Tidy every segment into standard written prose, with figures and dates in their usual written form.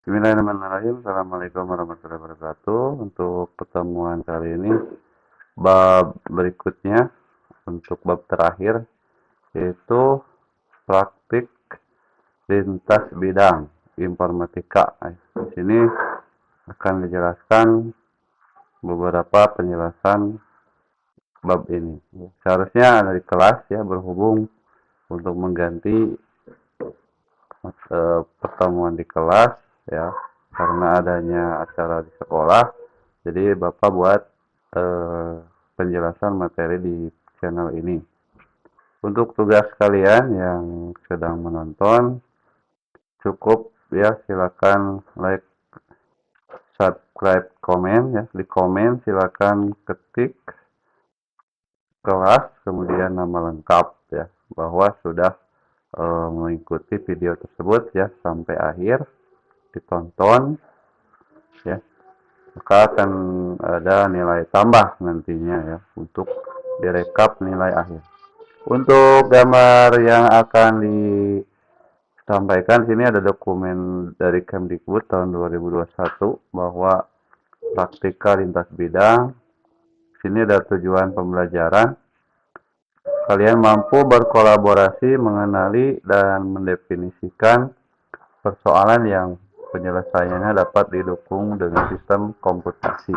Bismillahirrahmanirrahim. Assalamualaikum warahmatullahi wabarakatuh. Untuk pertemuan kali ini, bab berikutnya untuk bab terakhir yaitu praktik lintas bidang informatika. Di sini akan dijelaskan beberapa penjelasan bab ini. Seharusnya ada di kelas ya, berhubung untuk mengganti pertemuan di kelas ya, karena adanya acara di sekolah, jadi Bapak buat penjelasan materi di channel ini. Untuk tugas kalian yang sedang menonton, cukup ya, silakan like, subscribe, komen ya. Di komen silakan ketik kelas, kemudian nama lengkap ya, bahwa sudah mengikuti video tersebut ya sampai akhir, ditonton ya, maka akan ada nilai tambah nantinya ya untuk direkap nilai akhir. Untuk gambar yang akan disampaikan sini ada dokumen dari Kemdikbud tahun 2021 bahwa praktika lintas bidang. Sini ada tujuan pembelajaran. Kalian mampu berkolaborasi, mengenali dan mendefinisikan persoalan yang penyelesaiannya dapat didukung dengan sistem komputasi.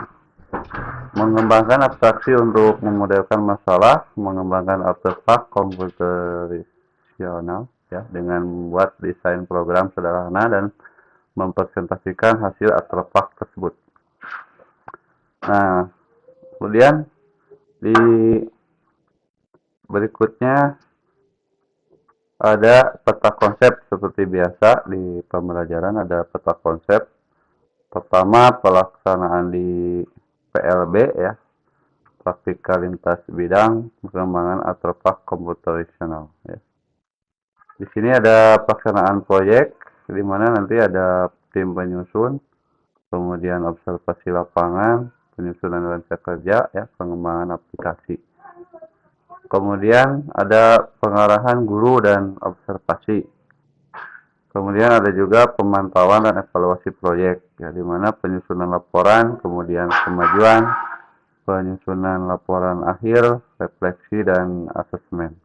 Mengembangkan abstraksi untuk memodelkan masalah, mengembangkan artefak komputasional ya, dengan membuat desain program sederhana dan mempresentasikan hasil artefak tersebut. Nah, kemudian di berikutnya ada peta konsep. Seperti biasa di pembelajaran ada peta konsep. Pertama, pelaksanaan di PLB ya, praktika lintas bidang pengembangan artefak komputasional ya. Di sini ada pelaksanaan proyek, di mana nanti ada tim penyusun, kemudian observasi lapangan, penyusunan rencana kerja ya, pengembangan aplikasi. Kemudian ada pengarahan guru dan observasi. Kemudian ada juga pemantauan dan evaluasi proyek ya, di mana penyusunan laporan, kemudian kemajuan, penyusunan laporan akhir, refleksi dan asesmen.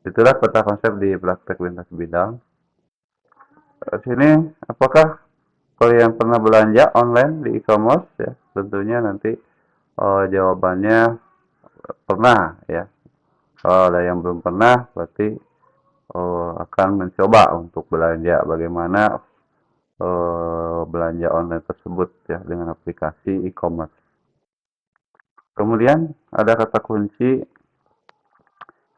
Itulah peta konsep di praktek lintas bidang. Sini, apakah kalian pernah belanja online di e-commerce ya? Tentunya nanti jawabannya pernah ya. Kalau ada yang belum pernah, berarti akan mencoba untuk belanja. Bagaimana belanja online tersebut ya dengan aplikasi e-commerce. Kemudian ada kata kunci,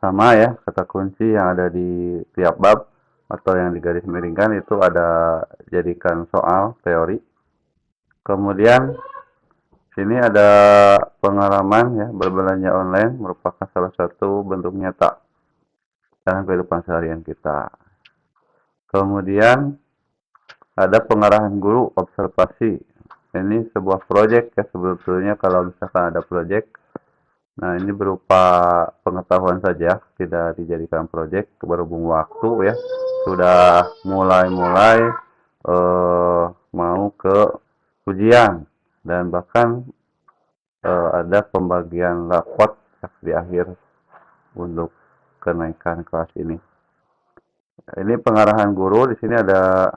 sama ya, kata kunci yang ada di tiap bab atau yang digaris miringkan itu ada jadikan soal teori. Kemudian sini ada pengalaman ya, berbelanja online merupakan salah satu bentuk nyata dalam kehidupan seharian kita. Kemudian ada pengarahan guru, observasi. Ini sebuah proyek ya, sebetulnya kalau misalkan ada proyek, nah ini berupa pengetahuan saja, tidak dijadikan proyek berhubung waktu ya, sudah mulai mau ke ujian dan bahkan ada pembagian rapot di akhir untuk kenaikan kelas ini. Ini pengarahan guru, di sini ada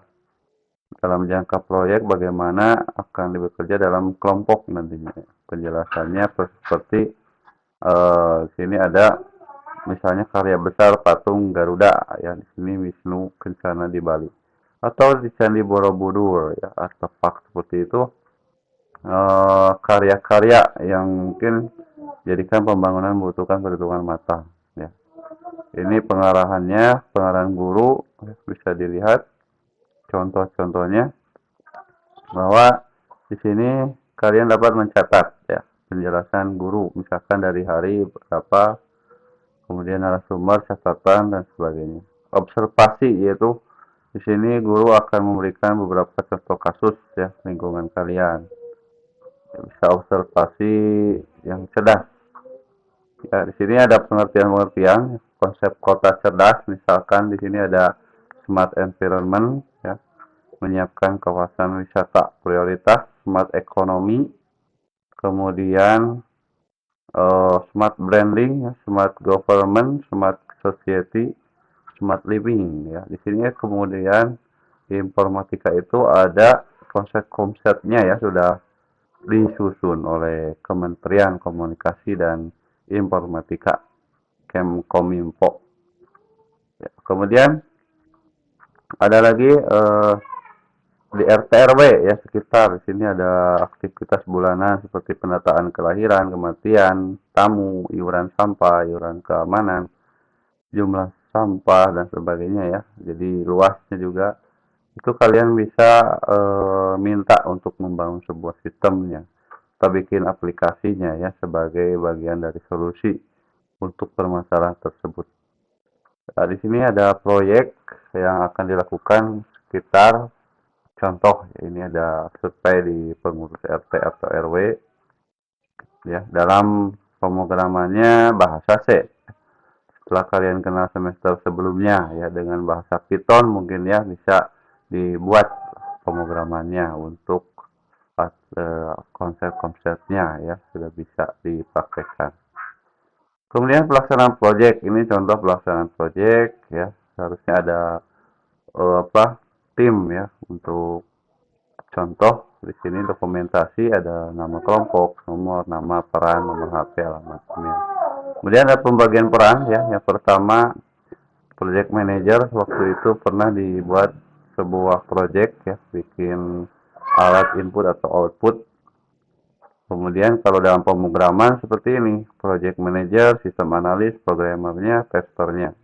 dalam jangka proyek bagaimana akan bekerja dalam kelompok nantinya. Penjelasannya seperti sini ada misalnya karya besar patung Garuda ya, di sini Wisnu Kencana di Bali, atau di Candi Borobudur ya, artefak seperti itu, karya-karya yang mungkin jadikan pembangunan membutuhkan perhitungan matang ya. Ini pengarahannya, pengarahan guru bisa dilihat contoh-contohnya, bahwa di sini kalian dapat mencatat ya penjelasan guru, misalkan dari hari berapa, kemudian narasumber, catatan dan sebagainya. Observasi, yaitu di sini guru akan memberikan beberapa contoh kasus ya lingkungan kalian. Bisa observasi yang cerdas. Ya, di sini ada pengertian-pengertian konsep kota cerdas, misalkan di sini ada smart environment ya. menyiapkan kawasan wisata prioritas, smart ekonomi, kemudian smart branding, smart government, smart society, smart living ya. Di sini kemudian di informatika itu ada konsep-konsepnya ya, sudah disusun oleh Kementerian Komunikasi dan Informatika Kemkominfo. Ya, kemudian ada lagi di RT RW ya sekitar. Di sini ada aktivitas bulanan seperti penataan kelahiran, kematian, tamu, iuran sampah, iuran keamanan, jumlah sampah dan sebagainya ya. Jadi luasnya juga itu kalian bisa minta untuk membangun sebuah sistemnya. Kita bikin aplikasinya ya sebagai bagian dari solusi untuk permasalahan tersebut. Nah, di sini ada proyek yang akan dilakukan sekitar contoh ini ada survei di pengurus RT atau RW ya dalam pemrogramannya bahasa C. Setelah kalian kenal semester sebelumnya ya dengan bahasa Python mungkin ya bisa dibuat pemrogramannya untuk konsep-konsepnya ya sudah bisa dipraktekkan. Kemudian pelaksanaan proyek ini contoh pelaksanaan proyek ya harusnya ada tim ya untuk contoh di sini dokumentasi ada nama kelompok, nomor, nama, peran, nomor HP, alamat email. Kemudian ada pembagian peran ya. Yang pertama project manager waktu itu pernah dibuat sebuah project ya bikin alat input atau output. Kemudian kalau dalam pemrograman seperti ini, project manager, sistem analis, programmernya, testernya.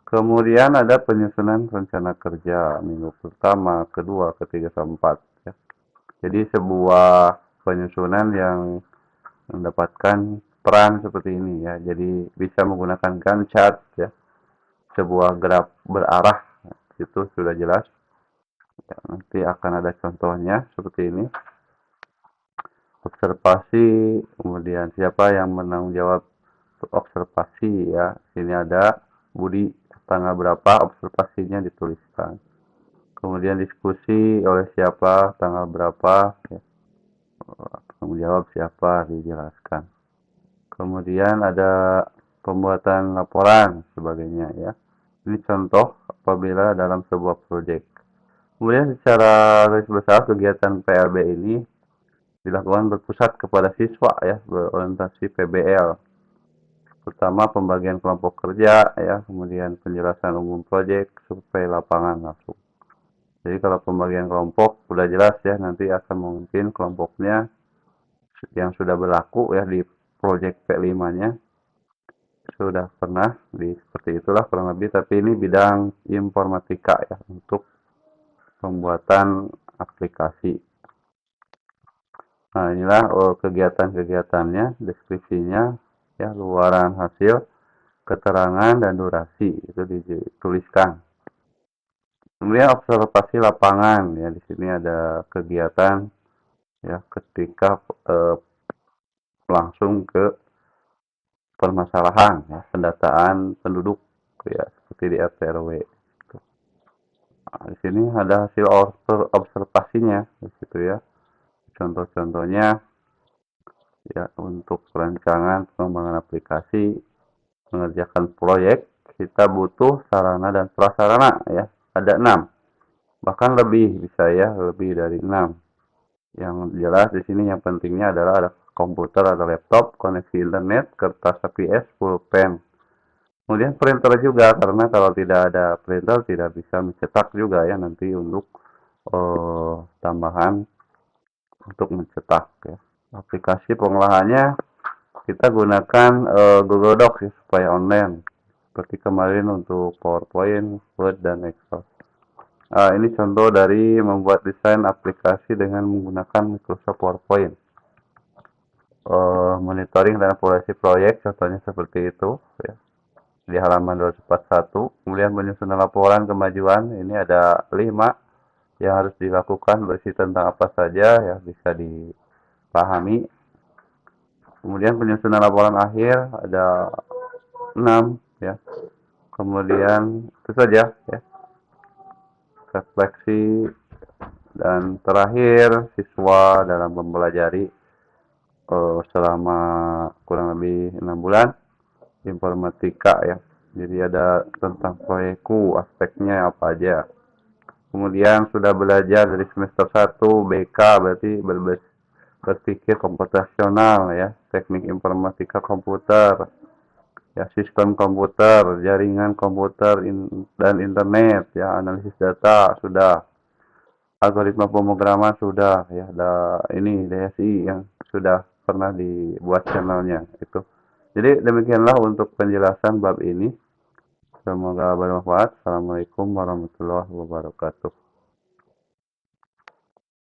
Kemudian ada penyusunan rencana kerja minggu pertama, kedua, ketiga, keempat. Ya. Jadi sebuah penyusunan yang mendapatkan peran seperti ini ya. Jadi bisa menggunakan Gantt chart ya, sebuah graf berarah itu sudah jelas. Ya, nanti akan ada contohnya seperti ini. Observasi, kemudian siapa yang menanggung jawab observasi ya. Sini ada Budi tanggal berapa observasinya dituliskan. Kemudian diskusi oleh siapa tanggal berapa ya. Tanggung jawab siapa dijelaskan. Kemudian ada pembuatan laporan sebagainya ya. Ini contoh apabila dalam sebuah proyek. Kemudian secara garis besar kegiatan PLB ini dilakukan berpusat kepada siswa ya, berorientasi PBL. Pertama pembagian kelompok kerja ya, kemudian penjelasan umum proyek, survei lapangan langsung. Jadi kalau pembagian kelompok sudah jelas ya, nanti akan memimpin kelompoknya yang sudah berlaku ya di proyek P5-nya. Sudah pernah seperti itulah kurang lebih, tapi ini bidang informatika ya untuk pembuatan aplikasi. Nah, inilah kegiatan-kegiatannya, deskripsinya ya, luaran hasil, keterangan dan durasi itu dituliskan. Kemudian observasi lapangan ya, di sini ada kegiatan ya ketika langsung ke permasalahan ya, pendataan penduduk ya seperti di RT RW. Nah, di sini ada hasil observasinya di situ ya. Contoh-contohnya ya untuk perancangan pengembangan aplikasi, mengerjakan proyek kita butuh sarana dan prasarana ya. Ada 6. Bahkan lebih bisa ya, lebih dari 6. Yang jelas di sini yang pentingnya adalah ada komputer, ada laptop, koneksi internet, kertas APS, pulpen. Kemudian printer juga, karena kalau tidak ada printer tidak bisa mencetak juga ya nanti untuk tambahan untuk mencetak ya. Aplikasi pengolahannya kita gunakan Google Docs ya, supaya online. Seperti kemarin untuk PowerPoint, Word, dan Excel. Ini contoh dari membuat desain aplikasi dengan menggunakan Microsoft PowerPoint. Monitoring dan evaluasi proyek, contohnya seperti itu ya. Di halaman 241. Kemudian penyusunan laporan kemajuan, ini ada 5 yang harus dilakukan, berisi tentang apa saja ya, bisa dipahami. Kemudian penyusunan laporan akhir ada 6 ya. Kemudian itu saja ya. refleksi, dan terakhir siswa dalam mempelajari selama kurang lebih 6 bulan informatika ya. Jadi ada tentang proyekku, aspeknya apa aja. Kemudian sudah belajar dari semester 1 BK, berarti berpikir komputasional ya, teknik informatika komputer, ya sistem komputer, jaringan komputer dan internet ya, analisis data sudah, algoritma pemrograman sudah ya, ada ini DSI yang sudah pernah dibuat channelnya itu. Jadi demikianlah untuk penjelasan bab ini. Semoga bermanfaat. Assalamualaikum warahmatullahi wabarakatuh.